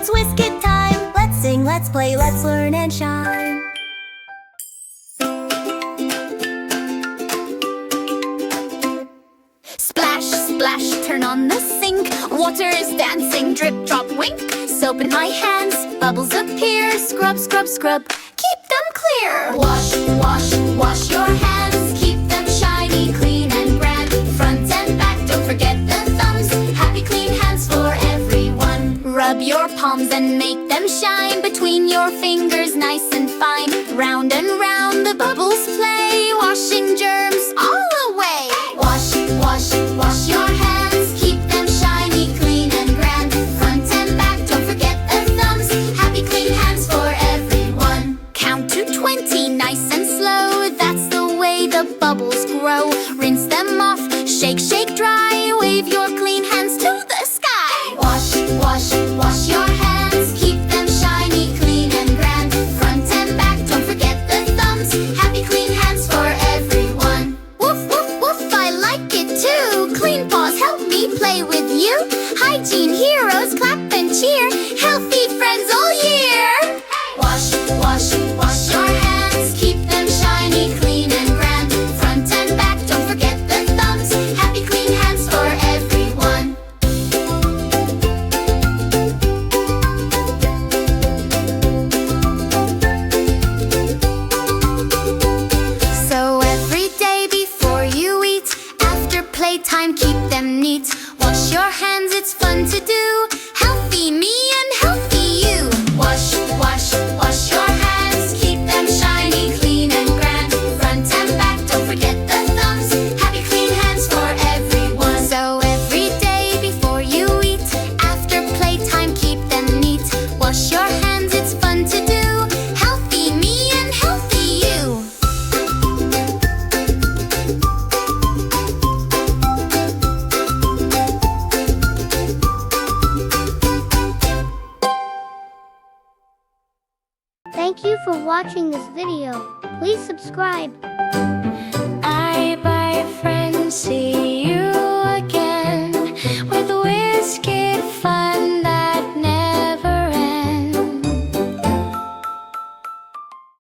It's WhizKid time. Let's sing, let's play, let's learn and shine. Splash, splash, turn on the sink. Water is dancing, drip, drop, wink. Soap in my hands, bubbles appear. Scrub, scrub, scrub, keep them clear. Wash, wash, wash your hands. Keep them shiny, clean and grand. Front and back, don't forget the thumbs. Happy clean hands for everyone. Rub your palms and make them shine. Between your fingers, nice and fine. Round and round the bubbles play. Washing germs all away. Wash, wash, wash your hands. Keep them shiny, clean and grand. Front and back, don't forget the thumbs. Happy clean hands for everyone. Count to 20, nice and slow. That's the way the bubbles grow. Rinse them off, shake, shake, dry. Wave your clean hands to the sky. Wash, wash, wash your hands. Keep them shiny, clean and grand. Front and back, don't forget the thumbs. Happy clean hands for everyone. Woof, woof, woof, I like it too. Clean paws help me play with you. Hygiene heroes clap and cheer. Healthy friends all year. Wash, wash, wash your hands. Keep them shiny, clean and grand. Front and back, don't forget the thumbs. Happy clean hands for everyone. So every day before you eat, after playtime, keep them neat. Wash your hands, it's fun to do. Healthy me and healthy you. Wash, wash, wash your hands. Keep them shiny, clean and grand. Front and back, don't forget the thumbs. Happy clean hands for everyone. So every day before you eat, after playtime, keep them neat. Wash your hands, it's fun to do. Healthy me and healthy you. Thank you for watching this video. Please subscribe. I, by friends, see